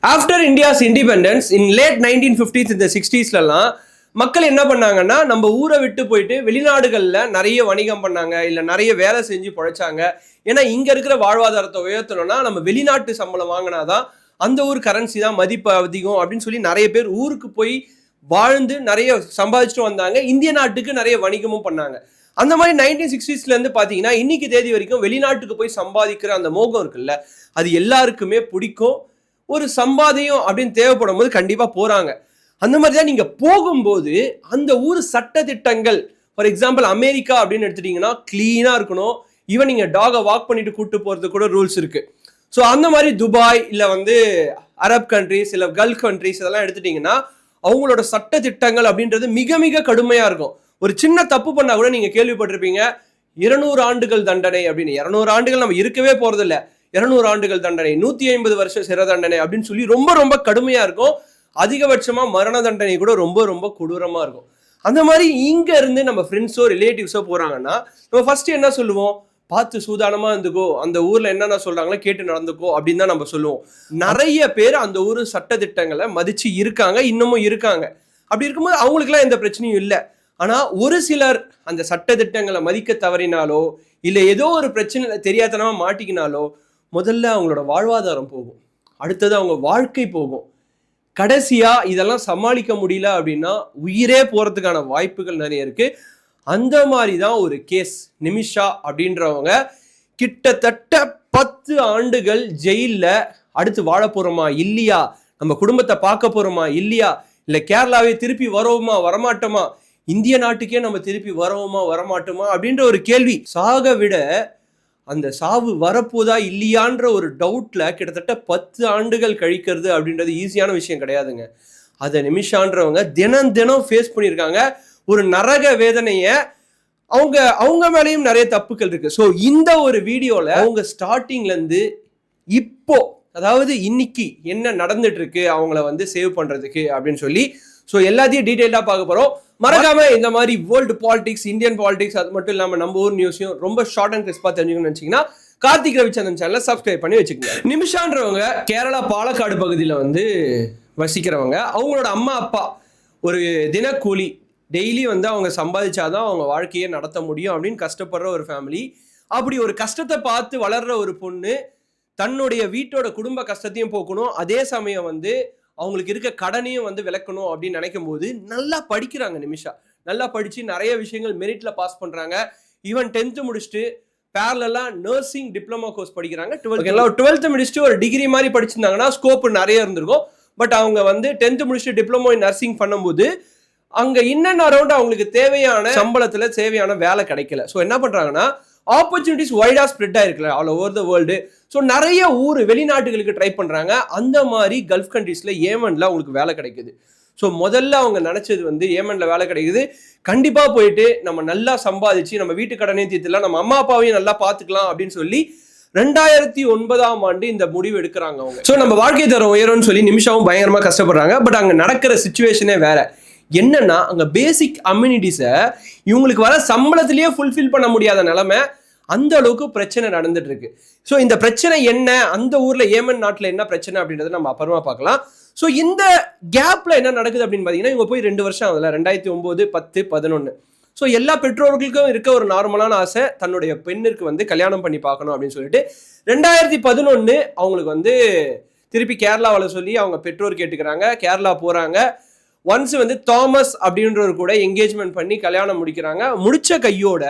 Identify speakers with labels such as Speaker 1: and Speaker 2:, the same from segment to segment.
Speaker 1: After India's independence இன் late 1950s இந்த 60ஸ்லாம் மக்கள் என்ன பண்ணாங்கன்னா நம்ம ஊரை விட்டு போயிட்டு வெளிநாடுகளில் நிறைய வணிகம் பண்ணாங்க, இல்லை நிறைய வேலை செஞ்சு பழைச்சாங்க. ஏன்னா இங்கே இருக்கிற வாழ்வாதாரத்தை உயர்த்தணும்னா நம்ம வெளிநாட்டு சம்பளம் வாங்கினாதான் அந்த ஊர் கரன்சி தான் மதிப்பு அதிகம் அப்படின்னு சொல்லி நிறைய பேர் ஊருக்கு போய் வாழ்ந்து நிறைய சம்பாதிச்சுட்டு வந்தாங்க. இந்திய நாட்டுக்கு நிறைய வணிகமும் பண்ணாங்க. அந்த மாதிரி 1960ஸ்லேருந்து பார்த்தீங்கன்னா இன்னைக்கு தேதி வரைக்கும் வெளிநாட்டுக்கு போய் சம்பாதிக்கிற அந்த மோகம் இருக்குல்ல, அது எல்லாருக்குமே பிடிக்கும். ஒரு சம்பாதியம் அப்படின்னு தேவைப்படும் போது கண்டிப்பாக போகிறாங்க. அந்த மாதிரி தான் நீங்கள் போகும்போது அந்த ஊர் சட்ட திட்டங்கள், ஃபார் எக்ஸாம்பிள் அமெரிக்கா அப்படின்னு எடுத்துட்டிங்கன்னா க்ளீனாக இருக்கணும். ஈவன் நீங்கள் டாகை வாக் பண்ணிட்டு கூப்பிட்டு போகிறதுக்கு கூட ரூல்ஸ் இருக்குது. ஸோ அந்த மாதிரி துபாய் இல்லை அரப் கண்ட்ரிஸ் இல்லை கல்ஃப் கண்ட்ரிஸ் இதெல்லாம் எடுத்துட்டிங்கன்னா அவங்களோட சட்ட திட்டங்கள் அப்படின்றது மிக மிக கடுமையாக இருக்கும். ஒரு சின்ன தப்பு பண்ணால் கூட நீங்கள் கேள்விப்பட்டிருப்பீங்க 200 ஆண்டுகள் தண்டனை அப்படின்னு. 200 ஆண்டுகள் நம்ம இருக்கவே போகிறதில்ல. 200 ஆண்டுகள் தண்டனை, 150 வருஷம் சிறை தண்டனை அப்படின்னு சொல்லி ரொம்ப ரொம்ப கடுமையாக இருக்கும். அதிகபட்சமாக மரண தண்டனை கூட ரொம்ப ரொம்ப கொடூரமாக இருக்கும். அந்த மாதிரி இங்கே இருந்து நம்ம ஃப்ரெண்ட்ஸோ ரிலேட்டிவ்ஸோ போகிறாங்கன்னா நம்ம ஃபர்ஸ்ட் என்ன சொல்லுவோம், பார்த்து சூதானமாக இருந்துக்கோ, அந்த ஊரில் என்னென்ன சொல்கிறாங்களோ கேட்டு நடந்துக்கோ அப்படின்னு தான் நம்ம சொல்லுவோம். நிறைய பேர் அந்த ஊர் சட்டத்திட்டங்களை மதித்து இருக்காங்க, இன்னமும் இருக்காங்க. அப்படி இருக்கும்போது அவங்களுக்குலாம் எந்த பிரச்சனையும் இல்லை. ஆனால் ஒரு சிலர் அந்த சட்டத்திட்டங்களை மதிக்க தவறினாலோ இல்லை ஏதோ ஒரு பிரச்சனை தெரியாதனமாக மாட்டிக்கினாலோ முதல்ல அவங்களோட வாழ்வாதாரம் போகும், அடுத்தது அவங்க வாழ்க்கை போகும். கடைசியாக இதெல்லாம் சமாளிக்க முடியல அப்படின்னா உயிரே போகிறதுக்கான வாய்ப்புகள் நிறைய இருக்குது. அந்த மாதிரி தான் ஒரு கேஸ். நிமிஷா அப்படின்றவங்க கிட்டத்தட்ட 10 ஆண்டுகள் ஜெயிலில் அடுத்து வாழ போகிறோமா இல்லையா, நம்ம குடும்பத்தை பார்க்க போகிறோமா இல்லையா, இல்லை கேரளாவே திருப்பி வரோமா வரமாட்டோமா, இந்திய நாட்டுக்கே நம்ம திருப்பி வரோமா வரமாட்டோமா அப்படின்ற ஒரு கேள்வி. சாக விட அந்த சாவு வரப்போதா இல்லையான்ற ஒரு டவுட்ல கிட்டத்தட்ட 10 ஆண்டுகள் கழிக்கிறது அப்படின்றது ஈஸியான விஷயம் கிடையாதுங்க. அதை நிமிஷான்றவங்க தினம் தினம் ஃபேஸ் பண்ணியிருக்காங்க. ஒரு நரக வேதனையை அவங்க மேலேயும் நிறைய தப்புக்கள் இருக்கு. ஸோ இந்த ஒரு வீடியோவில் அவங்க ஸ்டார்டிங்லேருந்து இப்போ அதாவது இன்னைக்கு என்ன நடந்துட்டு இருக்கு அவங்கள சேவ் பண்ணுறதுக்கு அப்படின்னு சொல்லி ஸோ எல்லாத்தையும் டீட்டெயிலாக பார்க்க போகிறோம். மறக்காம இந்த மாதிரி வேர்ல்டு பாலிடிக்ஸ், இந்தியன் பாலிடிக்ஸ், அது மட்டும் இல்லாமல் நம்ம ஊர் நியூஸையும் ரொம்ப ஷார்ட் அண்ட் கிறிஸ்பாக தெரிஞ்சுக்கணும்னு நினச்சிங்கன்னா கார்த்திக் ரவிச்சந்திரன் சேனலை சப்ஸ்கிரைப் பண்ணி வச்சுக்கோங்க. நிமிஷான்றவங்க கேரளா பாலக்காடு பகுதியில் வசிக்கிறவங்க. அவங்களோட அம்மா அப்பா ஒரு தினக்கூலி, டெய்லி அவங்க சம்பாதிச்சாதான் அவங்க வாழ்க்கையை நடத்த முடியும் அப்படின்னு கஷ்டப்படுற ஒரு ஃபேமிலி. அப்படி ஒரு கஷ்டத்தை பார்த்து வளர்ற ஒரு பொண்ணு தன்னுடைய வீட்டோட குடும்ப கஷ்டத்தையும் போக்கணும், அதே சமயம் அவங்களுக்கு இருக்க கடனையும் விளக்கணும் அப்படின்னு நினைக்கும் போது நல்லா படிக்கிறாங்க. நிமிஷா நல்லா படிச்சு நிறைய விஷயங்கள் மெரிட்ல பாஸ் பண்றாங்க. ஈவன் 10th முடிச்சுட்டு பேரலா நர்சிங் டிப்ளமோ கோர்ஸ் படிக்கிறாங்க. 12th முடிச்சுட்டு ஒரு டிகிரி மாதிரி படிச்சிருந்தாங்கன்னா ஸ்கோப் நிறைய இருந்திருக்கும். பட் அவங்க 10th முடிச்சுட்டு டிப்ளமோ இன் நர்சிங் பண்ணும்போது அங்க இன்னும் அரௌண்ட் அவங்களுக்கு தேவையான சம்பளத்துல தேவையான வேலை கிடைக்கல. ஸோ என்ன பண்றாங்கன்னா ஆப்பர்ச்சுனிட்டிஸ் வைடா ஸ்ப்ரெட் ஆயிருக்குல்ல all over the world. So நிறைய வெளிநாட்டுகளுக்கு ட்ரை பண்றாங்க. அந்த மாதிரி கல்ஃப் கண்ட்ரீஸ்ல ஏமன்ல அவங்களுக்கு வேலை கிடைக்குது. ஸோ முதல்ல அவங்க நினைச்சது ஏமன்ல வேலை கிடைக்குது, கண்டிப்பா போயிட்டு நம்ம நல்லா சம்பாதிச்சு நம்ம வீட்டு கடனையும் தீர்த்துலாம், நம்ம அம்மா அப்பாவையும் நல்லா பார்த்துக்கலாம் அப்படின்னு சொல்லி 2009ஆம் ஆண்டு இந்த முடிவு எடுக்கிறாங்க அவங்க. ஸோ நம்ம வாழ்க்கை தரம் உயரும்னு சொல்லி நிமிஷாவும் பயங்கரமா கஷ்டப்படுறாங்க. பட் அங்க நடக்கிற சிச்சுவேஷனே வேற. என்னன்னா அங்க பேசிக் அம்யூனிட்டிஸை இவங்களுக்கு வர சம்பளத்திலேயே ஃபுல்ஃபில் பண்ண முடியாத நிலைமை, அந்த அளவுக்கு பிரச்சனை நடந்துட்டு இருக்கு. ஸோ இந்த பிரச்சனை என்ன, அந்த ஊர்ல ஏமன் நாட்டில் என்ன பிரச்சனை அப்படின்றத நம்ம அப்புறமா பார்க்கலாம். ஸோ இந்த கேப்ல என்ன நடக்குது அப்படின்னு பார்த்தீங்கன்னா இவங்க போய் 2 வருஷம் ஆகுதுல, 2009, 10, 11. ஸோ எல்லா பெற்றோர்களுக்கும் இருக்க ஒரு நார்மலான ஆசை தன்னுடைய பெண்ணிற்கு கல்யாணம் பண்ணி பார்க்கணும் அப்படின்னு சொல்லிட்டு 2011 அவங்களுக்கு திருப்பி கேரளாவில் சொல்லி அவங்க பெற்றோர் கேட்டுக்கிறாங்க. கேரளா போறாங்க. ஒன்ஸ் தாமஸ் அப்படின்றவர் கூட என்கேஜ்மெண்ட் பண்ணி கல்யாணம் முடிக்கிறாங்க. முடிச்ச கையோட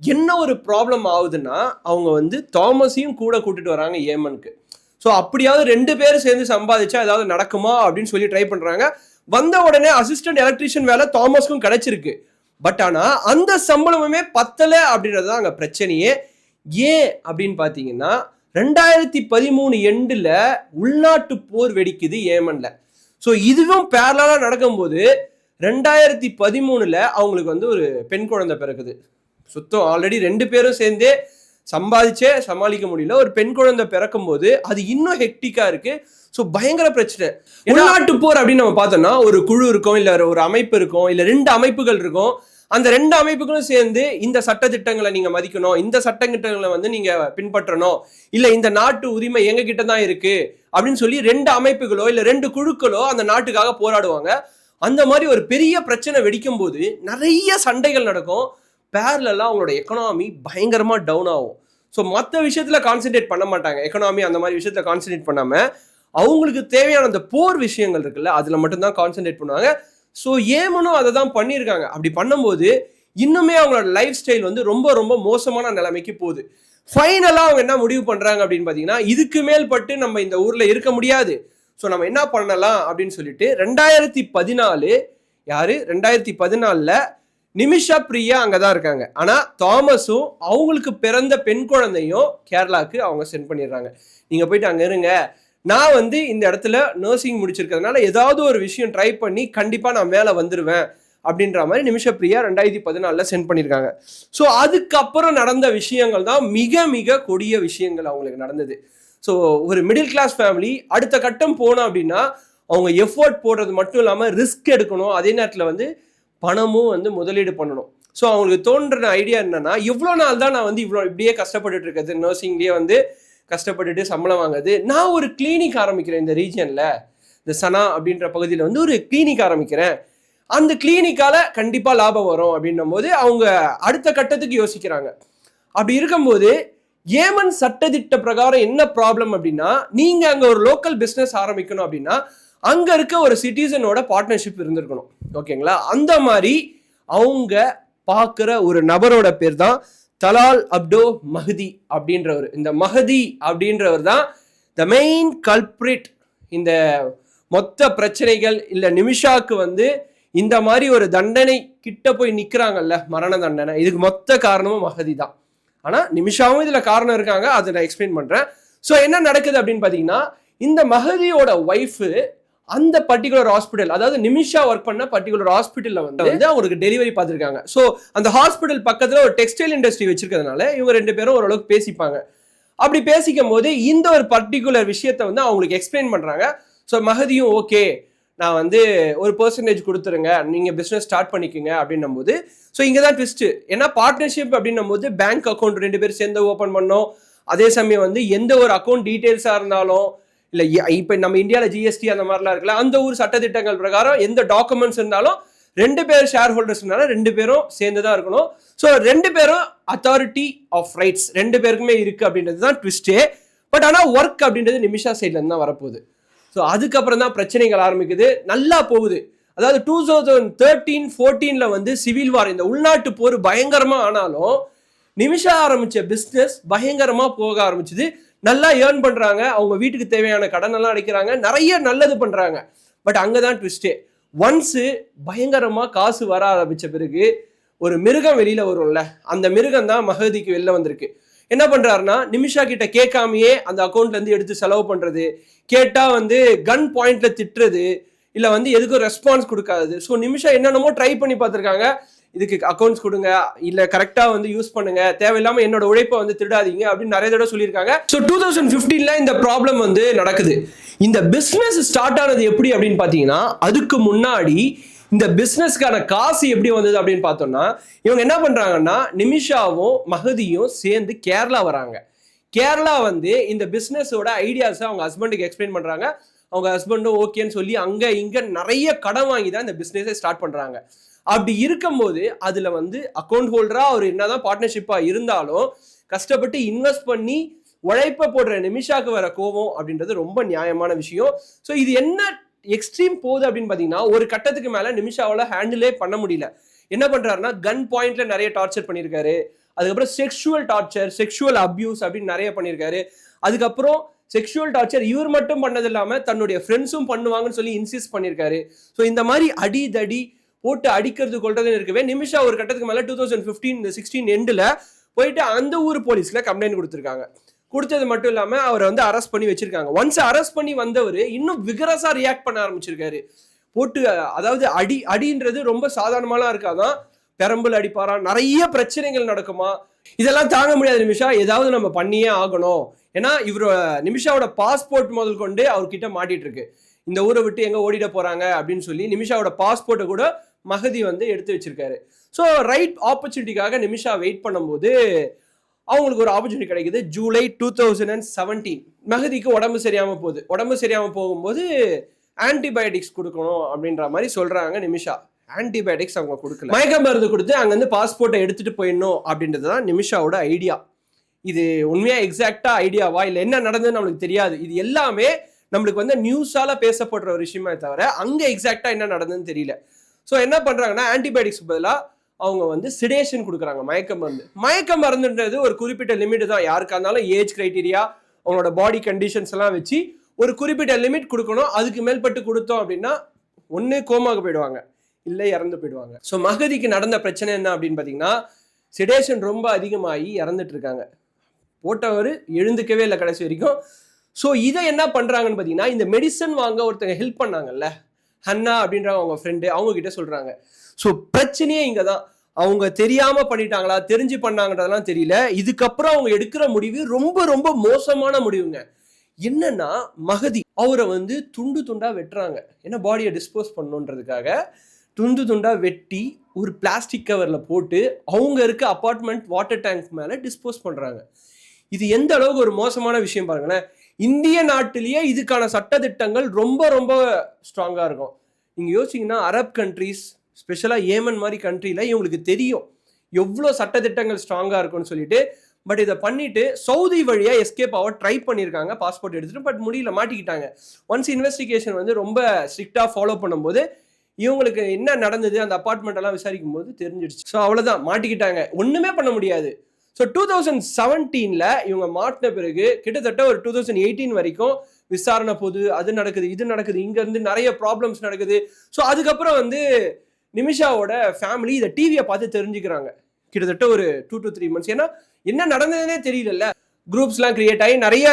Speaker 1: என்ன ஒரு ப்ராப்ளம் ஆகுதுன்னா அவங்க தாமஸையும் கூட கூட்டிட்டு வராங்க ஏமனுக்கு. ஸோ அப்படியாவது 2 பேரும் சேர்ந்து சம்பாதிச்சா ஏதாவது நடக்குமா அப்படின்னு சொல்லி ட்ரை பண்றாங்க. வந்த உடனே அசிஸ்டன்ட் எலக்ட்ரீஷியன் வேலை தாமஸ்க்கும் கிடைச்சிருக்கு. பட் ஆனா அந்த சம்பளமுமே பத்தலை அப்படின்றது தான் அங்கே பிரச்சனையே. ஏன் அப்படின்னு பார்த்தீங்கன்னா 2013 எண்டில் உள்நாட்டு போர் வெடிக்குது ஏமன்ல. ஸோ இதுவும் பேரலா நடக்கும்போது 2013 அவங்களுக்கு ஒரு பெண் குழந்தை பிறக்குது. சுத்தம் ஆல்ரெடி 2 பேரும் சேர்ந்தே சம்பாதிச்சே சமாளிக்க முடியல, ஒரு பெண் குழந்தை பிறக்கும் போது அது இன்னும் ஹெக்டிக்கா இருக்கு. ஸோ பயங்கர பிரச்சனை. உள்நாட்டு போர் அப்படின்னு நம்ம பார்த்தோம்னா ஒரு குழு இருக்கும், இல்லை ஒரு அமைப்பு இருக்கும், இல்லை 2 அமைப்புகள் இருக்கும். அந்த ரெண்டு அமைப்புகளும் சேர்ந்து இந்த சட்டத்திட்டங்களை நீங்க மதிக்கணும், இந்த சட்டத்திட்டங்களை வந்து நீங்க பின்பற்றணும், இல்ல இந்த நாட்டு உரிமை எங்க கிட்ட தான் இருக்கு அப்படின்னு சொல்லி ரெண்டு அமைப்புகளோ இல்ல ரெண்டு குழுக்களோ அந்த நாட்டுக்காக போராடுவாங்க. அந்த மாதிரி ஒரு பெரிய பிரச்சனை வெடிக்கும் போது நிறைய சண்டைகள் நடக்கும். பேரலா அவங்களோட எக்கனாமி பயங்கரமா டவுன் ஆகும். ஸோ மற்ற விஷயத்துல கான்சென்ட்ரேட் பண்ண மாட்டாங்க. எக்கனாமி அந்த மாதிரி விஷயத்துல கான்சென்ட்ரேட் பண்ணாம அவங்களுக்கு தேவையான அந்த போர் விஷயங்கள் இருக்குல்ல அதுல மட்டும்தான் கான்சென்ட்ரேட் பண்ணுவாங்க. ஸோ ஏமனும் அதை தான் பண்ணியிருக்காங்க. அப்படி பண்ணும்போது இன்னுமே அவங்களோட லைஃப் ஸ்டைல் வந்து ரொம்ப ரொம்ப மோசமான நிலைமைக்கு போகுது. ஃபைனலாக அவங்க என்ன முடிவு பண்ணுறாங்க அப்படின்னு பார்த்தீங்கன்னா, இதுக்கு மேல்பட்டு நம்ம இந்த ஊரில் இருக்க முடியாது, ஸோ நம்ம என்ன பண்ணலாம் அப்படின்னு சொல்லிட்டு 2014 யாரு 2014 நிமிஷா பிரியா அங்கே தான் இருக்காங்க. ஆனால் தாமஸும் அவங்களுக்கு பிறந்த பெண் குழந்தையும் கேரளாவுக்கு அவங்க சென்ட் பண்ணிடுறாங்க. நீங்கள் போயிட்டு அங்கே இருங்க, நான் வந்து இந்த இடத்துல நர்சிங் முடிச்சிருக்கிறதுனால ஏதாவது ஒரு விஷயம் ட்ரை பண்ணி கண்டிப்பாக நான் மேலே வந்துடுவேன் அப்படின்ற மாதிரி நிமிஷ பிரியா 2014 சென்ட் பண்ணியிருக்காங்க. ஸோ அதுக்கப்புறம் நடந்த விஷயங்கள் தான் மிக மிக கொடிய விஷயங்கள் அவங்களுக்கு நடந்தது. ஸோ ஒரு மிடில் கிளாஸ் ஃபேமிலி அடுத்த கட்டம் போனோம் அப்படின்னா அவங்க எஃபோர்ட் போடுறது மட்டும் இல்லாமல் ரிஸ்க் எடுக்கணும், அதே நேரத்தில் வந்து பணமும் வந்து முதலீடு பண்ணணும். ஸோ அவங்களுக்கு தோன்ற ஐடியா என்னன்னா, எவ்வளோ நாள் தான் நான் வந்து இப்படியே கஷ்டப்பட்டுட்டு இருக்கிறது, நர்சிங்லேயே வந்து கஷ்டப்பட்டுட்டு சம்பளம் வாங்குது, நான் ஒரு கிளினிக் ஆரம்பிக்கிறேன் இந்த ரீஜியனில், இந்த சனா அப்படின்ற பகுதியில் வந்து ஒரு கிளினிக் ஆரம்பிக்கிறேன், அந்த கிளினிக்கால கண்டிப்பாக லாபம் வரும் அப்படின்னும் போது அவங்க அடுத்த கட்டத்துக்கு யோசிக்கிறாங்க. அப்படி இருக்கும்போது ஏமன் சட்டத்திட்ட பிரகாரம் என்ன ப்ராப்ளம் அப்படின்னா, நீங்க அங்க ஒரு லோக்கல் பிஸ்னஸ் ஆரம்பிக்கணும் அப்படின்னா அங்க இருக்க ஒரு சிட்டிசனோட பார்ட்னர்ஷிப் இருந்திருக்கணும். ஓகேங்களா? அந்த மாதிரி அவங்க பார்க்குற ஒரு நபரோட பேர் தான் தலால் அப்டோ மஹதி அப்படின்றவர். இந்த மஹதி அப்படின்றவர் தான் த மெயின் கல்பிரிட். இந்த மொத்த பிரச்சனைகள் இல்ல நிமிஷாக்கு வந்து இந்த மாதிரி ஒரு தண்டனை கிட்ட போய் நிக்கிறாங்கல்ல, மரண தண்டனை, இதுக்கு மொத்த காரணமும் மஹதி தான். ஆனா நிமிஷாவும் இதுல காரணம் இருக்காங்க, அதை நான் எக்ஸ்பிளைன் பண்றேன். ஸோ என்ன நடக்குது அப்படின்னு பாத்தீங்கன்னா, இந்த மஹதியோட ஒய்ஃப் அந்த பர்டிகுலர் ஹாஸ்பிட்டல், அதாவது நிமிஷா ஒர்க் பண்ண பர்டிகுலர் ஹாஸ்பிட்டல்ல வந்து அவங்களுக்கு டெலிவரி பார்த்துருக்காங்க. ஸோ அந்த ஹாஸ்பிட்டல் பக்கத்துல ஒரு டெக்ஸ்டைல் இண்டஸ்ட்ரி வச்சிருக்கிறதுனால இவங்க ரெண்டு பேரும் ஓரளவுக்கு பேசிப்பாங்க. அப்படி பேசிக்கும் போது இந்த ஒரு பர்டிகுலர் விஷயத்த வந்து அவங்களுக்கு எக்ஸ்பிளைன் பண்றாங்க. ஸோ மஹதியும் ஓகே, நான் வந்து ஒரு பெர்சன்டேஜ் கொடுத்துருங்க, நீங்க பிசினஸ் ஸ்டார்ட் பண்ணிக்கோங்க அப்படின்னும் போது, ஸோ இங்கே தான் ட்விஸ்ட். ஏன்னா பார்ட்னர்ஷிப் அப்படின்னும் போது பேங்க் அக்கௌண்ட் ரெண்டு பேரும் சேர்ந்து ஓப்பன் பண்ணோம். அதே சமயம் வந்து எந்த ஒரு அக்கௌண்ட் டீட்டெயில்ஸா இருந்தாலும் இல்லை, இப்போ நம்ம இந்தியாவில் ஜிஎஸ்டி அந்த மாதிரிலாம் இருக்குல்ல, அந்த ஊர் சட்டத்திட்டங்கள் பிரகாரம் எந்த டாக்குமெண்ட்ஸ் இருந்தாலும் ரெண்டு பேர் ஷேர் ஹோல்டர்ஸ்னால ரெண்டு பேரும் சேர்ந்து தான் இருக்கணும். ஸோ ரெண்டு பேரும் அத்தாரிட்டி ஆஃப் ரைட்ஸ் ரெண்டு பேருக்குமே இருக்கு அப்படின்றது தான் ட்விஸ்டே. பட் ஆனால் ஒர்க் அப்படின்றது நிமிஷா சைட்லேருந்து தான் வரப்போகுது. ஸோ அதுக்கப்புறம் தான் பிரச்சனைகள் ஆரம்பிக்குது. நல்லா போகுது. அதாவது 2013-14 வந்து சிவில் வார், இந்த உள்நாட்டு போர் பயங்கரமாக ஆனாலும் நிமிஷா ஆரம்பிச்ச பிஸ்னஸ் பயங்கரமாக போக ஆரம்பிச்சுது. நல்லா ஏர்ன் பண்றாங்க, அவங்க வீட்டுக்கு தேவையான கடன் எல்லாம் அடைக்கிறாங்க, நிறைய நல்லது பண்றாங்க. பட் அங்கதான் ட்விஸ்டே. ஒன்ஸ் பயங்கரமா காசு வர ஆரம்பிச்ச பிறகு ஒரு மிருகம் வெளியில வரும்ல, அந்த மிருகம் தான் மஹதிக்கு வெளில வந்திருக்கு. என்ன பண்றாருன்னா, நிமிஷா கிட்ட கேட்காமையே அந்த அக்கௌண்ட்ல இருந்து எடுத்து செலவு பண்றது, கேட்டா வந்து கன் பாயிண்ட்ல திட்டுறது, இல்ல வந்து எதுக்கும் ரெஸ்பான்ஸ் கொடுக்காது. ஸோ நிமிஷா என்னென்னமோ ட்ரை பண்ணி பார்த்துருக்காங்க, இதுக்கு அக்கௌண்ட்ஸ் கொடுங்க, இல்ல கரெக்டா வந்து யூஸ் பண்ணுங்க, தேவையில்லாம என்னோட உழைப்பை வந்து திருடாதீங்க அப்படின்னு நிறைய தடவை சொல்லியிருக்காங்க. ஸோ 2015 இந்த ப்ராப்ளம் வந்து நடக்குது. இந்த பிசினஸ் ஸ்டார்ட் ஆனது எப்படி அப்படின்னு பாத்தீங்கன்னா, அதுக்கு முன்னாடி இந்த பிசினஸ்க்கான காசு எப்படி வந்தது அப்படின்னு பார்த்தோம்னா, இவங்க என்ன பண்றாங்கன்னா, நிமிஷாவும் மஹதியும் சேர்ந்து கேரளா வராங்க. கேரளா வந்து இந்த பிசினஸோட ஐடியாஸை அவங்க ஹஸ்பண்டுக்கு எக்ஸ்பிளைன் பண்றாங்க. அவங்க ஹஸ்பண்டும் ஓகேன்னு சொல்லி அங்க இங்க நிறைய கடன் வாங்கி தான் இந்த பிசினஸை ஸ்டார்ட் பண்றாங்க. அப்படி இருக்கும்போது அதுல வந்து அக்கௌண்ட் ஹோல்டரா அவர் என்னதான் பார்ட்னர்ஷிப்பா இருந்தாலும் கஷ்டப்பட்டு இன்வெஸ்ட் பண்ணி உழைப்ப போடுற நிமிஷாக்கு வர கோவம் அப்படின்றது ரொம்ப நியாயமான விஷயம். ஸோ இது என்ன எக்ஸ்ட்ரீம் போகுது அப்படின்னு பாத்தீங்கன்னா, ஒரு கட்டத்துக்கு மேல நிமிஷாவால ஹேண்டிலே பண்ண முடியல. என்ன பண்றாருன்னா, கன் பாயிண்ட்ல நிறைய டார்ச்சர் பண்ணியிருக்காரு, அதுக்கப்புறம் செக்ஷுவல் டார்ச்சர், செக்ஷுவல் அபியூஸ் அப்படின்னு நிறைய பண்ணியிருக்காரு. அதுக்கப்புறம் செக்ஷுவல் டார்ச்சர் இவர் மட்டும் பண்ணது இல்லாம தன்னுடைய ஃப்ரெண்ட்ஸும் பண்ணுவாங்கன்னு சொல்லி இன்சிஸ்ட் பண்ணியிருக்காரு. ஸோ இந்த மாதிரி அடி தடி போட்டு அடிக்கிறது கொள்றதுன்னு இருக்கவே நிமிஷா ஒரு கட்டத்துக்கு மேல 2015-16 எண்டில் போயிட்டு அந்த ஊர் போலீஸ்ல கம்ப்ளைண்ட் கொடுத்துருக்காங்க. கொடுத்தது மட்டும் இல்லாம அவரை வந்து அரெஸ்ட் பண்ணி வச்சிருக்காங்க. ஒன்ஸ் அரெஸ்ட் பண்ணி வந்தவர் இன்னும் விகரஸா ரியாக்ட் பண்ண ஆரம்பிச்சிருக்காரு. போட்டு அதாவது அடின்றது ரொம்ப சாதாரணமாலாம் இருக்காதான், பெரம்பல் அடிப்பாரா, நிறைய பிரச்சனைகள் நடக்குமா, இதெல்லாம் தாங்க முடியாது நிமிஷா, ஏதாவது நம்ம பண்ணியே ஆகணும். ஏன்னா இவரோட நிமிஷாவோட பாஸ்போர்ட் முதல் கொண்டு அவர்கிட்ட மாட்டிட்டு இருக்கு. இந்த ஊரை விட்டு எங்க ஓடிட போறாங்க அப்படின்னு சொல்லி நிமிஷாவோட பாஸ்போர்ட்டை கூட மஹதி வந்து எடுத்து வச்சிருக்காரு. ஸோ ரைட் ஆப்பர்ச்சுனிட்டிக்காக நிமிஷா வெயிட் பண்ணும்போது அவங்களுக்கு ஒரு ஆப்பர்ச்சுனிட்டி கிடைக்குது. ஜூலை 2017 மகதிக்கு உடம்பு சரியாமல் போகும்போது ஆன்டிபயோட்டிக்ஸ் கொடுக்கணும் அப்படின்ற மாதிரி சொல்றாங்க நிமிஷா. ஆன்டிபயோட்டிக்ஸ் அவங்க கொடுக்கல, மயக்க மருந்து கொடுத்து அங்கேருந்து பாஸ்போர்ட்டை எடுத்துட்டு போயிடணும் அப்படின்றது தான் நிமிஷாவோட ஐடியா. இது உண்மையா எக்ஸாக்டா ஐடியாவா இல்லை என்ன நடந்ததுன்னு நம்மளுக்கு தெரியாது. இது எல்லாமே நம்மளுக்கு வந்து நியூஸால பேசப்படுற ஒரு விஷயமே தவிர அங்கே எக்ஸாக்டா என்ன நடந்ததுன்னு தெரியல. ஸோ என்ன பண்றாங்கன்னா ஆன்டிபயோட்டிக்ஸ் பதிலாக அவங்க வந்து சிடேஷன் கொடுக்குறாங்க, மயக்க மருந்துன்றது ஒரு குறிப்பிட்ட லிமிட் தான். யாருக்கா இருந்தாலும் ஏஜ் கிரைட்டீரியா அவங்களோட பாடி கண்டிஷன்ஸ் எல்லாம் வச்சு ஒரு குறிப்பிட்ட லிமிட் கொடுக்கணும். அதுக்கு மேல்பட்டு கொடுத்தோம் அப்படின்னா ஒன்று கோமாவுக்கு போயிடுவாங்க, இல்லை இறந்து போயிடுவாங்க. ஸோ மகதிக்கு நடந்த பிரச்சனை என்ன அப்படின்னு பார்த்தீங்கன்னா சிடேஷன் ரொம்ப அதிகமாகி இறந்துட்டு இருக்காங்க. போட்டவர் எழுந்துக்கவே இல்லை கடைசி வரைக்கும். ஸோ இதை என்ன பண்ணுறாங்கன்னு பார்த்தீங்கன்னா இந்த மெடிசன் வாங்க ஒருத்தங்க ஹெல்ப் பண்ணாங்கல்ல, ஹன்னா அப்படின்றவங்க அவங்க ஃப்ரெண்டு, அவங்க கிட்ட சொல்கிறாங்க. ஸோ பிரச்சனையே இங்கே தான். அவங்க தெரியாமல் பண்ணிட்டாங்களா தெரிஞ்சு பண்ணாங்கன்றதெல்லாம் தெரியல. இதுக்கப்புறம் அவங்க எடுக்கிற முடிவு ரொம்ப ரொம்ப மோசமான முடிவுங்க. என்னன்னா மகதி அவரை வந்து துண்டு துண்டா வெட்டுறாங்க. ஏன்னா பாடியை டிஸ்போஸ் பண்ணணுன்றதுக்காக துண்டு துண்டா வெட்டி ஒரு பிளாஸ்டிக் கவர்ல போட்டு அவங்க இருக்க அபார்ட்மெண்ட் வாட்டர் டேங்க் மேல டிஸ்போஸ் பண்றாங்க. இது எந்த அளவுக்கு ஒரு மோசமான விஷயம் பாருங்களேன். இந்திய நாட்டிலேயே இதுக்கான சட்டத்திட்டங்கள் ரொம்ப ரொம்ப ஸ்ட்ராங்கா இருக்கும். நீங்க யோசிச்சீங்கன்னா அரப் கண்ட்ரீஸ், ஸ்பெஷலா ஏமன் மாதிரி கண்ட்ரியில இவங்களுக்கு தெரியும் எவ்வளோ சட்டத்திட்டங்கள் ஸ்ட்ராங்கா இருக்கும்னு சொல்லிட்டு. பட் இதை பண்ணிட்டு சவுதி வழியா எஸ்கேப் ஆக ட்ரை பண்ணியிருக்காங்க பாஸ்போர்ட் எடுத்துட்டு. பட் முடியல, மாட்டிக்கிட்டாங்க. ஒன்ஸ் இன்வெஸ்டிகேஷன் வந்து ரொம்ப ஸ்ட்ரிக்டா ஃபாலோ பண்ணும்போது இவங்களுக்கு என்ன நடந்தது அந்த அபார்ட்மெண்ட் எல்லாம் விசாரிக்கும் போது தெரிஞ்சிடுச்சு. ஸோ அவ்வளோதான், மாட்டிக்கிட்டாங்க, ஒண்ணுமே பண்ண முடியாது. ஸோ 2017 இவங்க மாட்டின பிறகு கிட்டத்தட்ட ஒரு 2018 வரைக்கும் விசாரணை போது, அது நடக்குது இது நடக்குது, இங்க இருந்து நிறைய ப்ராப்ளம்ஸ் நடக்குது. ஸோ அதுக்கப்புறம் வந்து நிமிஷாவோட ஃபேமிலி இதை டிவியை பார்த்து தெரிஞ்சுக்கிறாங்க. கிட்டத்தட்ட ஒரு 2 to 3 months. ஏன்னா என்ன நடந்ததுன்னே தெரியல. குரூப்ஸ்லாம் கிரியேட் ஆகி நிறைய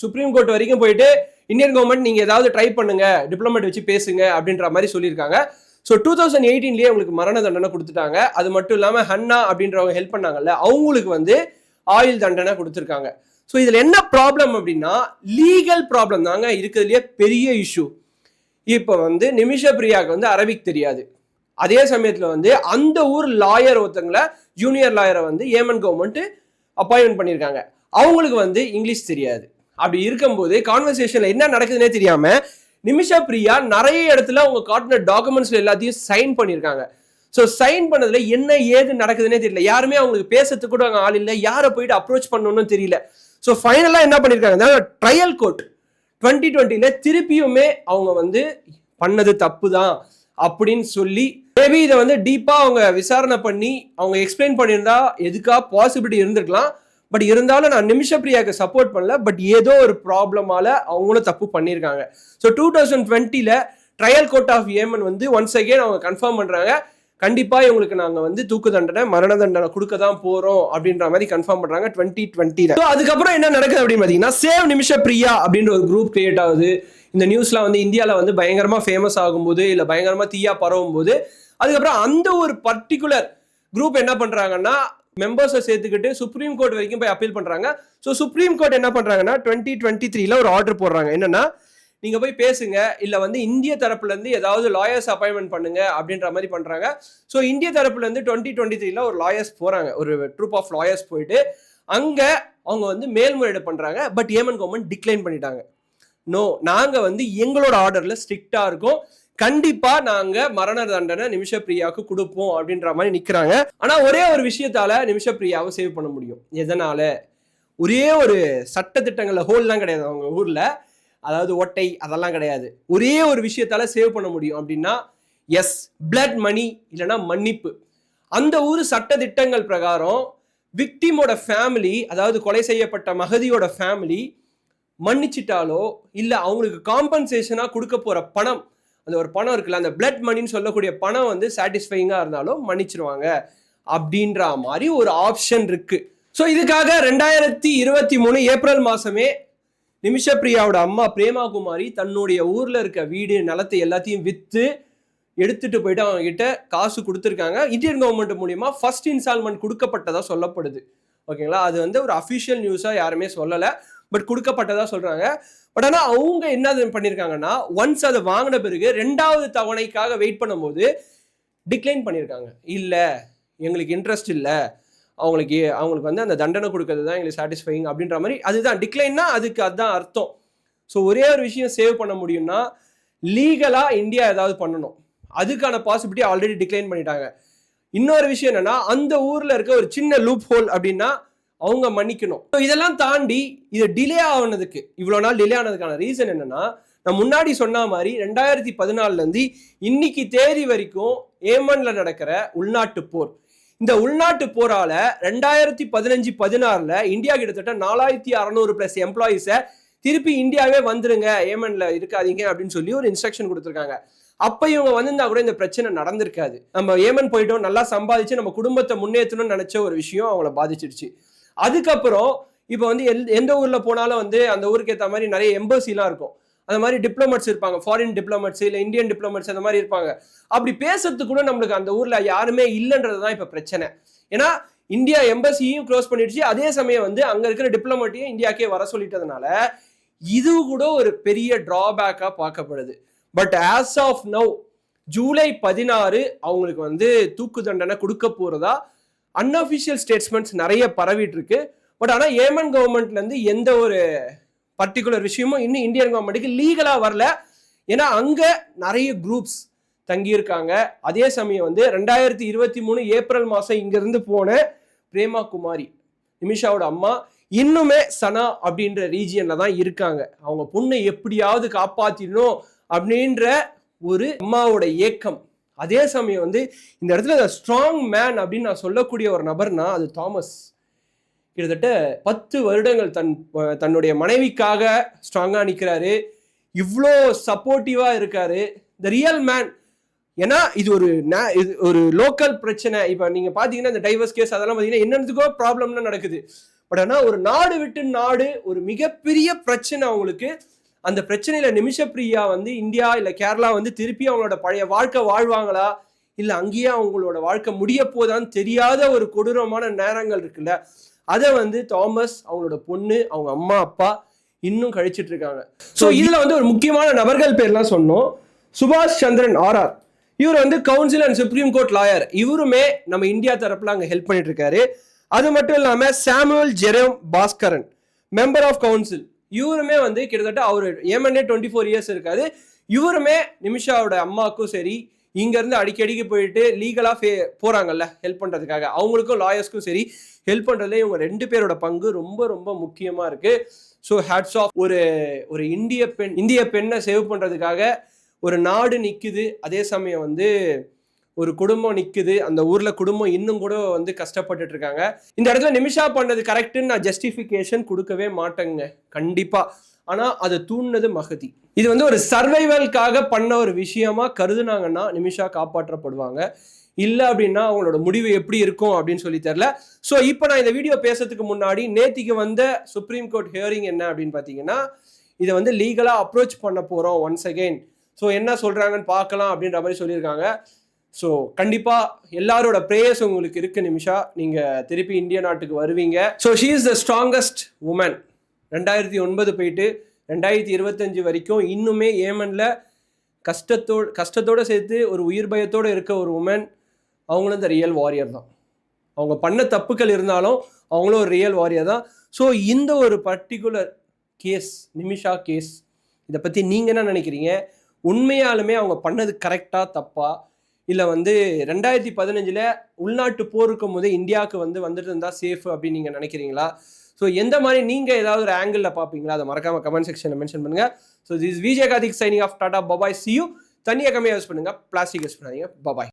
Speaker 1: சுப்ரீம் கோர்ட் வரைக்கும் போயிட்டு இந்தியன் கவர்மெண்ட் நீங்க ஏதாவது ட்ரை பண்ணுங்க, டிப்ளமேட் வச்சு பேசுங்க அப்படின்ற மாதிரி சொல்லியிருக்காங்க. ஸோ 2018 அவங்களுக்கு மரண தண்டனை கொடுத்துட்டாங்க. அது மட்டும் இல்லாமல் ஹன்னா அப்படின்றவங்க ஹெல்ப் பண்ணாங்கல்ல, அவங்களுக்கு வந்து ஆயுள் தண்டனை கொடுத்துருக்காங்க. ஸோ இதில் என்ன ப்ராப்ளம் அப்படின்னா லீகல் ப்ராப்ளம் தாங்க இருக்கிறதுலையே பெரிய இஷ்யூ. இப்போ வந்து நிமிஷா பிரியாவுக்கு வந்து அரபிக் தெரியாது. அதே சமயத்தில் வந்து அந்த ஊர் லாயர் ஒருத்தங்களை ஜூனியர் லாயரை வந்து ஏமன் கவர்மெண்ட் அப்பாயின்மெண்ட் பண்ணியிருக்காங்க. அவங்களுக்கு வந்து இங்கிலீஷ் தெரியாது. அப்படி இருக்கும்போது கான்வர்சேஷன்ல என்ன நடக்குதுன்னே தெரியாம நிமிஷா பிரியா நிறைய இடத்துல அவங்க காட்டின டாக்குமெண்ட்ஸ்ல எல்லாத்தையும் சைன் பண்ணியிருக்காங்க. ஸோ சைன் பண்ணதுல என்ன ஏது நடக்குதுன்னே தெரியல. யாருமே அவங்களுக்கு பேசுறதுக்கு கூட ஆள் இல்லை, யாரை போயிட்டு அப்ரோச் பண்ணணும்னு தெரியல. ஸோ ஃபைனலாக என்ன பண்ணியிருக்காங்க, ட்ரையல் கோர்ட் 2020 திருப்பியுமே அவங்க வந்து பண்ணது தப்பு தான் அப்படின்னு சொல்லி மேபி இதை வந்து டீப்பா அவங்க விசாரணை பண்ணி அவங்க எக்ஸ்பிளைன் பண்ணியிருந்தா எதுக்கா பாசிபிலிட்டி இருந்திருக்கலாம். பட் இருந்தாலும் நான் நிமிஷா பிரியாவுக்கு சப்போர்ட் பண்ணல. பட் ஏதோ ஒரு ப்ராப்ளமால அவங்களும் தப்பு பண்ணியிருக்காங்க. So 2020 trial court of Yemen வந்து ஒன்ஸ் அகெயின் அவங்க கன்ஃபார்ம் பண்றாங்க, கண்டிப்பா இவங்களுக்கு நாங்க வந்து தூக்கு தண்டனை மரண தண்டனை கொடுக்க தான் போறோம் அப்படின்ற மாதிரி கன்ஃபார்ம் பண்றாங்க 2020. அதுக்கப்புறம் என்ன நடக்குது அப்படின்னு பாத்தீங்கன்னா சேவ் நிமிஷா பிரியா அப்படின்ற ஒரு குரூப் கிரியேட் ஆகுது. இந்த நியூஸ்லாம் வந்து இந்தியாவில் வந்து பயங்கரமா ஃபேமஸ் ஆகும்போது இல்லை பயங்கரமா தீயா பரவும் போது அதுக்கப்புறம் அந்த ஒரு பர்டிகுலர் குரூப் என்ன பண்றாங்கன்னா மெம்பர்ஸை சேர்த்துக்கிட்டு சுப்ரீம் கோர்ட் வரைக்கும் போய் அப்பீல் பண்றாங்க. ஸோ சுப்ரீம் கோர்ட் என்ன பண்றாங்கன்னா 2023 ஒரு ஆர்டர் போடுறாங்க. என்னன்னா நீங்க போய் பேசுங்க, இல்ல வந்து இந்திய தரப்புல இருந்து ஏதாவது லாயர்ஸ் அப்பாயின்மெண்ட் பண்ணுங்க அப்படின்ற மாதிரி பண்றாங்க. ஸோ இந்திய தரப்புல இருந்து 2023 ஒரு லாயர்ஸ் போறாங்க, ஒரு ட்ரூப் ஆஃப் லாயர்ஸ் போயிட்டு அங்க அவங்க வந்து மேல்முறையீடு பண்றாங்க. பட் ஏமன் கவர்மெண்ட் டிக்ளைன் பண்ணிட்டாங்க. நோ, நாங்க வந்து எங்களோட ஆர்டர்ல ஸ்ட்ரிக்டா இருக்கும், கண்டிப்பா நாங்க மரண தண்டனை நிமிஷா பிரியாவுக்கு கொடுப்போம் அப்படின்ற மாதிரி நிக்கிறாங்க. ஆனா ஒரே ஒரு விஷயத்தால நிமிஷா பிரியாவை சேவ் பண்ண முடியும். எதனால? ஒரே ஒரு சட்ட திட்டங்கள்ல ஹோல்லாம் கிடையாது அவங்க ஊர்ல, அதாவது ஒட்டை அதெல்லாம் கிடையாது. ஒரே ஒரு விஷயத்தால சேவ் பண்ண முடியும் அப்படின்னா எஸ், பிளட் மணி இல்லைன்னா மன்னிப்பு. அந்த ஊர் சட்ட திட்டங்கள் பிரகாரம் விக்டிமோட ஃபேமிலி, அதாவது கொலை செய்யப்பட்ட மகதியோட ஃபேமிலி மன்னிச்சிட்டாலோ இல்ல அவங்களுக்கு காம்பன்சேஷனா கொடுக்க போற பணம், அந்த ஒரு பணம் இருக்குல்ல, அந்த பிளட் மணின்னு சொல்லக்கூடிய பணம் வந்து சாட்டிஸ்ஃபைங்கா இருந்தாலும் மன்னிச்சிருவாங்க அப்படின்ற மாதிரி ஒரு ஆப்ஷன் இருக்கு. ஸோ இதுக்காக 2023 ஏப்ரல் மாசமே நிமிஷா பிரியாவோட அம்மா பிரேமா குமாரி தன்னுடைய ஊர்ல இருக்க வீடு நிலத்தை எல்லாத்தையும் வித்து எடுத்துட்டு போயிட்டு அவங்க கிட்ட காசு கொடுத்துருக்காங்க. இந்தியன் கவர்மெண்ட் மூலியமா ஃபர்ஸ்ட் இன்ஸ்டால்மெண்ட் கொடுக்கப்பட்டதா சொல்லப்படுது. ஓகேங்களா, அது வந்து ஒரு அஃபிஷியல் நியூஸா யாருமே சொல்லலை, பட் கொடுக்கப்பட்டதா சொல்றாங்க. பட் ஆனால் அவங்க என்ன பண்ணியிருக்காங்கன்னா ஒன்ஸ் அதை வாங்கின பிறகு 2வது தவணைக்காக வெயிட் பண்ணும்போது டிக்ளைன் பண்ணியிருக்காங்க. இல்லை எங்களுக்கு இன்ட்ரெஸ்ட் இல்லை, அவங்களுக்கு வந்து அந்த தண்டனை கொடுக்கறது தான் எங்களுக்கு சாட்டிஸ்ஃபைங் அப்படின்ற மாதிரி. அதுதான் டிக்ளைன்னா, அதுதான் அர்த்தம். ஸோ ஒரே ஒரு விஷயம் சேவ் பண்ண முடியும்னா லீகலாக இந்தியா ஏதாவது பண்ணணும். அதுக்கான பாசிபிலிட்டி ஆல்ரெடி டிக்ளைன் பண்ணிட்டாங்க. இன்னொரு விஷயம் என்னன்னா, அந்த ஊரில் இருக்க ஒரு சின்ன லூப் ஹோல் அப்படின்னா அவங்க மன்னிக்கணும். ஸோ இதெல்லாம் தாண்டி இது டிலே ஆனதுக்கு, இவ்வளோ நாள் டிலே ஆனதுக்கான ரீசன் என்னன்னா, நான் முன்னாடி சொன்ன மாதிரி 2014 இன்னைக்கு தேதி வரைக்கும் ஏமன்ல நடக்கிற உள்நாட்டு போர். இந்த உள்நாட்டு போரால 2015-16 இந்தியா கிட்டத்தட்ட 4600+ எம்ப்ளாயிஸை திருப்பி இந்தியாவே வந்துருங்க, ஏமன்ல இருக்காதீங்க அப்படின்னு சொல்லி ஒரு இன்ஸ்ட்ரக்ஷன் கொடுத்துருக்காங்க. அப்ப இவங்க வந்திருந்தா கூட இந்த பிரச்சனை நடந்திருக்காது. நம்ம ஏமன் போயிட்டோம், நல்லா சம்பாதிச்சு நம்ம குடும்பத்தை முன்னேற்றணும்னு நினைச்ச ஒரு விஷயம் அவங்கள பாதிச்சிடுச்சு. அதுக்கப்புறம் இப்போ வந்து எந்த ஊர்ல போனாலும் வந்து அந்த ஊருக்கு ஏற்ற மாதிரி நிறைய எம்பசிலாம் இருக்கும். அந்த மாதிரி டிப்ளமேட்ஸ் இருப்பாங்க, ஃபாரின் டிப்ளமேட்ஸ் இல்லை இந்தியன் டிப்ளமேட்ஸ் அந்த மாதிரி இருப்பாங்க. அப்படி பேசுறதுக்கு கூட நம்மளுக்கு அந்த ஊர்ல யாருமே இல்லைன்றது தான் இப்போ பிரச்சனை. ஏன்னா இந்தியா எம்பசியும் க்ளோஸ் பண்ணிடுச்சு, அதே சமயம் வந்து அங்க இருக்கிற டிப்ளமேட்டையும் இந்தியாக்கே வர சொல்லிட்டதுனால இது கூட ஒரு பெரிய டிராபேக்கா பார்க்கப்படுது. But as of now July 16 அவங்களுக்கு வந்து தூக்கு தண்டனை கொடுக்க போறதா அன்அஃபிஷியல் ஸ்டேட்மெண்ட்ஸ் நிறைய பரவிட்டு இருக்கு. பட் ஆனால் ஏமன் கவர்மெண்ட்ல இருந்து எந்த ஒரு பர்டிகுலர் விஷயமும் இன்னும் இந்தியன் கவர்மெண்ட்டுக்கு லீகலா வரல. ஏன்னா அங்க நிறைய குரூப்ஸ் தங்கியிருக்காங்க. அதே சமயம் வந்து 2023 ஏப்ரல் மாசம் இங்க இருந்து போன பிரேமா குமாரி, நிமிஷாவோட அம்மா, இன்னுமே சனா அப்படின்ற ரீஜியன்ல தான் இருக்காங்க. அவங்க பொண்ணை எப்படியாவது காப்பாத்திடணும் அப்படின்ற ஒரு அம்மாவோட ஏக்கம். அதே சமயம் வந்து இந்த இடத்துல ஸ்ட்ராங் மேன் அப்படின்னு நான் சொல்லக்கூடிய ஒரு நபர்னா அது தாமஸ். கிட்டத்தட்ட 10 வருடங்கள் தன்னுடைய மனைவிக்காக ஸ்ட்ராங்கா நிற்கிறாரு, இவ்வளோ சப்போர்ட்டிவா இருக்காரு. The real man. ஏன்னா இது ஒரு லோக்கல் பிரச்சனை. இப்போ நீங்க பாத்தீங்கன்னா இந்த டைவர்ஸ் கேஸ் அதெல்லாம் பார்த்தீங்கன்னா என்னென்னதுக்கோ ப்ராப்ளம்லாம் நடக்குது. பட் ஆனால் ஒரு நாடு விட்டு நாடு ஒரு மிகப்பெரிய பிரச்சனை அவங்களுக்கு. அந்த பிரச்சனையில நிமிஷப்பிரியா வந்து இந்தியா இல்லை கேரளா வந்து திருப்பி அவங்களோட பழைய வாழ்க்கை வாழ்வாங்களா, இல்லை அங்கேயே அவங்களோட வாழ்க்கை முடிய போதான்னு தெரியாத ஒரு கொடூரமான நேரங்கள் இருக்குல்ல, அதை வந்து தாமஸ், அவங்களோட பொண்ணு, அவங்க அம்மா அப்பா இன்னும் கழிச்சிட்டு இருக்காங்க. ஸோ இதுல வந்து ஒரு முக்கியமான நபர்கள் பேர்லாம் சொன்னோம். சுபாஷ் சந்திரன் ஆர்ஆர், இவர் வந்து council and supreme court lawyer. இவருமே நம்ம இந்தியா தரப்புல அங்கே ஹெல்ப் பண்ணிட்டு இருக்காரு. அது மட்டும் இல்லாம Samuel Jerome Bhaskaran, member of council, இவருமே வந்து கிட்டத்தட்ட அவர் ஏமனே 24 இயர்ஸ் இருக்காது. இவருமே நிமிஷாவோட அம்மாவுக்கும் சரி, இங்க இருந்து அடிக்கடிக்கு போயிட்டு லீகலா போறாங்கல்ல ஹெல்ப் பண்றதுக்காக, அவங்களுக்கும் லாயர்ஸ்க்கும் சரி ஹெல்ப் பண்றதுல இவங்க 2 பேரோட பங்கு ரொம்ப ரொம்ப முக்கியமா இருக்கு. So hats off. ஒரு இந்திய பெண்ணை சேவ் பண்றதுக்காக ஒரு நாடு நிக்குது, அதே சமயம் வந்து ஒரு குடும்பம் நிக்குது. அந்த ஊர்ல குடும்பம் இன்னும் கூட வந்து கஷ்டப்பட்டுட்டு இருக்காங்க. இந்த இடத்துல நிமிஷா பண்ணது கரெக்ட்னு நான் ஜஸ்டிஃபிகேஷன் கொடுக்கவே மாட்டேங்க கண்டிப்பா. ஆனா அதை தூண்டினது மகதி. இது வந்து ஒரு சர்வைவல்காக பண்ண ஒரு விஷயமா கருதுனாங்கன்னா நிமிஷா காப்பாற்றப்படுவாங்க. இல்லை அப்படின்னா அவங்களோட முடிவு எப்படி இருக்கும் அப்படின்னு சொல்லி தெரியல. ஸோ இப்போ நான் இந்த வீடியோ பேசுறதுக்கு முன்னாடி நேத்திக்கு வந்த சுப்ரீம் கோர்ட் ஹியரிங் என்ன அப்படின்னு பார்த்தீங்கன்னா, இதை வந்து லீகலாக அப்ரோச் பண்ண போகிறோம் ஒன்ஸ் அகெயின். ஸோ என்ன சொல்கிறாங்கன்னு பார்க்கலாம் அப்படின்ற மாதிரி சொல்லியிருக்காங்க. ஸோ கண்டிப்பாக எல்லாரோட ப்ரேயர்ஸ் உங்களுக்கு இருக்கு நிமிஷா, நீங்கள் திருப்பி இந்திய நாட்டுக்கு வருவீங்க. So she is the strongest woman. 2009 போயிட்டு 2025 வரைக்கும் இன்னுமே ஏமனில் கஷ்டத்தோடு சேர்த்து ஒரு உயிர் பயத்தோடு இருக்க ஒரு உமன். அவங்களும் இந்த ரியல் வாரியர் தான். அவங்க பண்ண தப்புக்கள் இருந்தாலும் அவங்களும் ஒரு ரியல் வாரியர் தான். ஸோ இந்த ஒரு பர்டிகுலர் கேஸ், நிமிஷா கேஸ், இதை பற்றி நீங்கள் என்ன நினைக்கிறீங்க? உண்மையாலுமே அவங்க பண்ணது கரெக்டாக தப்பா, இல்லை வந்து 2015 உள்நாட்டு போர் இருக்கும் போது இந்தியாவுக்கு வந்துட்டு இருந்தால் சேஃப் அப்படின்னு நீங்கள் நினைக்கிறீங்களா? ஸோ எந்த மாதிரி நீங்கள் ஏதாவது ஒரு ஆங்கிளில் பார்ப்பீங்களா? அதை மறக்காம கமெண்ட் செக்ஷனில் மென்ஷன் பண்ணுங்கள். So this Vijay Karthik signing off Tata bye bye, C you. தண்ணியை கம்மியாக யூஸ் பண்ணுங்கள், பிளாஸ்டிக் யூஸ் பண்ணாதீங்க. பபாய்.